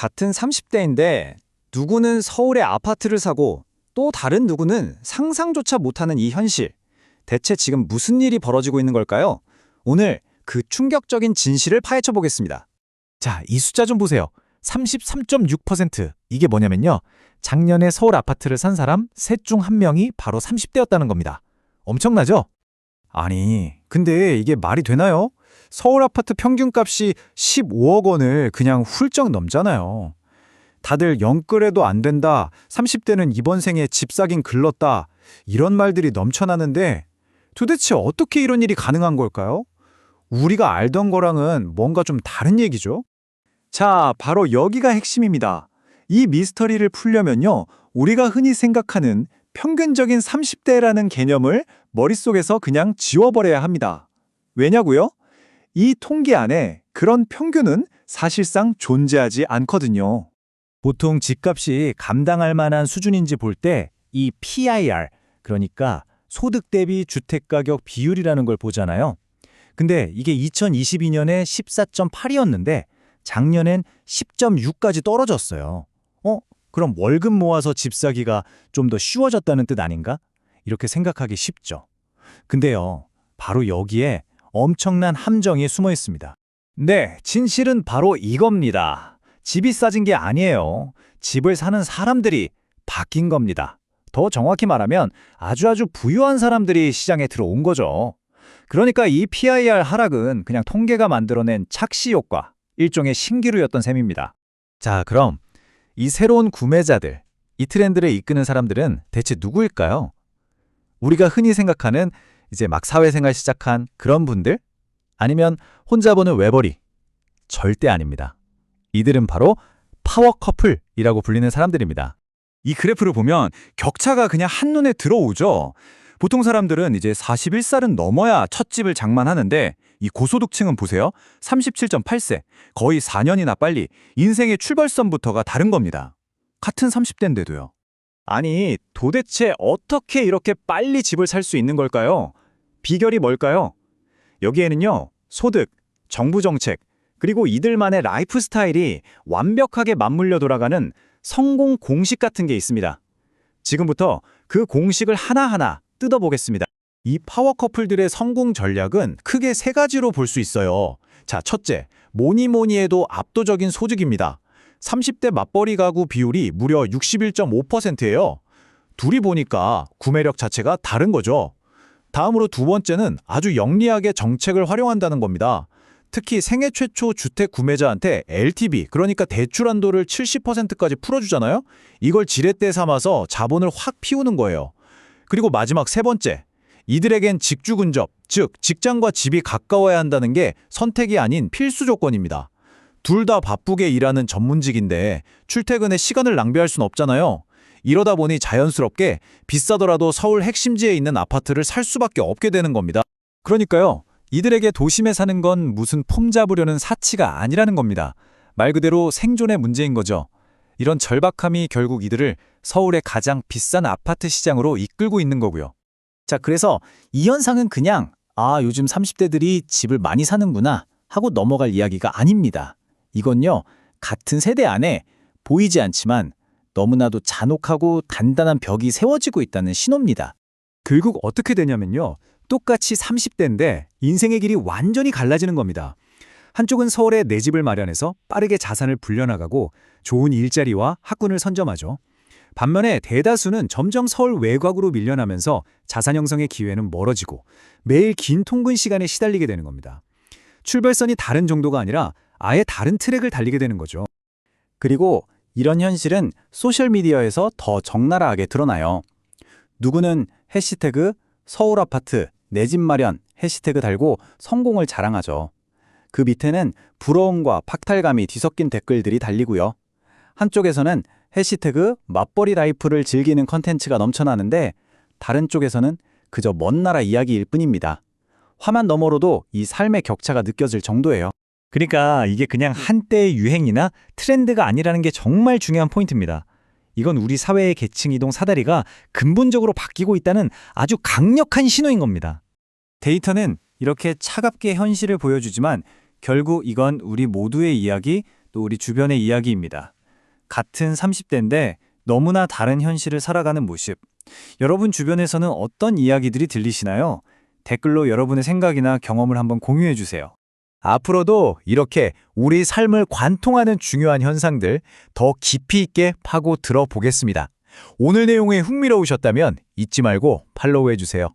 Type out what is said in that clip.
같은 30대인데 누구는 서울에 아파트를 사고 또 다른 누구는 상상조차 못하는 이 현실. 대체 지금 무슨 일이 벌어지고 있는 걸까요? 오늘 그 충격적인 진실을 파헤쳐 보겠습니다. 자, 이 숫자 좀 보세요. 33.6%. 이게 뭐냐면요. 작년에 서울 아파트를 산 사람 셋 중 한 명이 바로 30대였다는 겁니다. 엄청나죠? 아니, 근데 이게 말이 되나요? 서울 아파트 평균값이 15억 원을 그냥 훌쩍 넘잖아요. 다들 영끌해도 안 된다, 30대는 이번 생에 집 사긴 글렀다, 이런 말들이 넘쳐나는데 도대체 어떻게 이런 일이 가능한 걸까요? 우리가 알던 거랑은 뭔가 좀 다른 얘기죠? 자, 바로 여기가 핵심입니다. 이 미스터리를 풀려면요, 우리가 흔히 생각하는 평균적인 30대라는 개념을 머릿속에서 그냥 지워버려야 합니다. 왜냐고요? 이 통계 안에 그런 평균은 사실상 존재하지 않거든요. 보통 집값이 감당할 만한 수준인지 볼 때 이 PIR, 그러니까 소득 대비 주택가격 비율이라는 걸 보잖아요. 근데 이게 2022년에 14.8이었는데 작년엔 10.6까지 떨어졌어요. 그럼 월급 모아서 집 사기가 좀 더 쉬워졌다는 뜻 아닌가? 이렇게 생각하기 쉽죠. 근데요, 바로 여기에 엄청난 함정이 숨어 있습니다. 네, 진실은 바로 이겁니다. 집이 싸진 게 아니에요. 집을 사는 사람들이 바뀐 겁니다. 더 정확히 말하면 아주 부유한 사람들이 시장에 들어온 거죠. 그러니까 이 PIR 하락은 그냥 통계가 만들어낸 착시 효과, 일종의 신기루였던 셈입니다. 자, 그럼 이 새로운 구매자들, 이 트렌드를 이끄는 사람들은 대체 누구일까요? 우리가 흔히 생각하는 이제 막 사회생활 시작한 그런 분들? 아니면 혼자 보는 외벌이? 절대 아닙니다. 이들은 바로 파워 커플이라고 불리는 사람들입니다. 이 그래프를 보면 격차가 그냥 한눈에 들어오죠. 보통 사람들은 이제 41살은 넘어야 첫 집을 장만하는데 이 고소득층은 보세요. 37.8세, 거의 4년이나 빨리 인생의 출발선부터가 다른 겁니다. 같은 30대인데도요. 아니, 도대체 어떻게 이렇게 빨리 집을 살 수 있는 걸까요? 비결이 뭘까요? 여기에는요, 소득, 정부 정책, 그리고 이들만의 라이프 스타일이 완벽하게 맞물려 돌아가는 성공 공식 같은 게 있습니다. 지금부터 그 공식을 하나하나 뜯어보겠습니다. 이 파워 커플들의 성공 전략은 크게 세 가지로 볼 수 있어요. 자, 첫째, 뭐니 해도 압도적인 소득입니다. 30대 맞벌이 가구 비율이 무려 61.5%예요. 둘이 보니까 구매력 자체가 다른 거죠. 다음으로 두 번째는 아주 영리하게 정책을 활용한다는 겁니다. 특히 생애 최초 주택 구매자한테 LTV, 그러니까 대출 한도를 70%까지 풀어주잖아요. 이걸 지렛대 삼아서 자본을 확 피우는 거예요. 그리고 마지막 세 번째, 이들에겐 직주 근접, 즉 직장과 집이 가까워야 한다는 게 선택이 아닌 필수 조건입니다. 둘 다 바쁘게 일하는 전문직인데 출퇴근에 시간을 낭비할 순 없잖아요. 이러다 보니 자연스럽게 비싸더라도 서울 핵심지에 있는 아파트를 살 수밖에 없게 되는 겁니다. 그러니까요, 이들에게 도심에 사는 건 무슨 폼 잡으려는 사치가 아니라는 겁니다. 말 그대로 생존의 문제인 거죠. 이런 절박함이 결국 이들을 서울의 가장 비싼 아파트 시장으로 이끌고 있는 거고요. 자, 그래서 이 현상은 그냥 요즘 30대들이 집을 많이 사는구나 하고 넘어갈 이야기가 아닙니다. 이건요, 같은 세대 안에 보이지 않지만 너무나도 잔혹하고 단단한 벽이 세워지고 있다는 신호입니다. 결국 어떻게 되냐면요, 똑같이 30대인데 인생의 길이 완전히 갈라지는 겁니다. 한쪽은 서울에 내 집을 마련해서 빠르게 자산을 불려나가고 좋은 일자리와 학군을 선점하죠. 반면에 대다수는 점점 서울 외곽으로 밀려나면서 자산 형성의 기회는 멀어지고 매일 긴 통근 시간에 시달리게 되는 겁니다. 출발선이 다른 정도가 아니라 아예 다른 트랙을 달리게 되는 거죠. 그리고 이런 현실은 소셜미디어에서 더 적나라하게 드러나요. 누구는 해시태그 서울 아파트 내 집 마련 해시태그 달고 성공을 자랑하죠. 그 밑에는 부러움과 박탈감이 뒤섞인 댓글들이 달리고요. 한쪽에서는 해시태그 맞벌이 라이프를 즐기는 컨텐츠가 넘쳐나는데 다른 쪽에서는 그저 먼 나라 이야기일 뿐입니다. 화면 너머로도 이 삶의 격차가 느껴질 정도예요. 그러니까 이게 그냥 한때의 유행이나 트렌드가 아니라는 게 정말 중요한 포인트입니다. 이건 우리 사회의 계층 이동 사다리가 근본적으로 바뀌고 있다는 아주 강력한 신호인 겁니다. 데이터는 이렇게 차갑게 현실을 보여주지만 결국 이건 우리 모두의 이야기, 또 우리 주변의 이야기입니다. 같은 30대인데 너무나 다른 현실을 살아가는 모습. 여러분 주변에서는 어떤 이야기들이 들리시나요? 댓글로 여러분의 생각이나 경험을 한번 공유해 주세요. 앞으로도 이렇게 우리 삶을 관통하는 중요한 현상들 더 깊이 있게 파고 들어보겠습니다. 오늘 내용이 흥미로우셨다면 잊지 말고 팔로우해 주세요.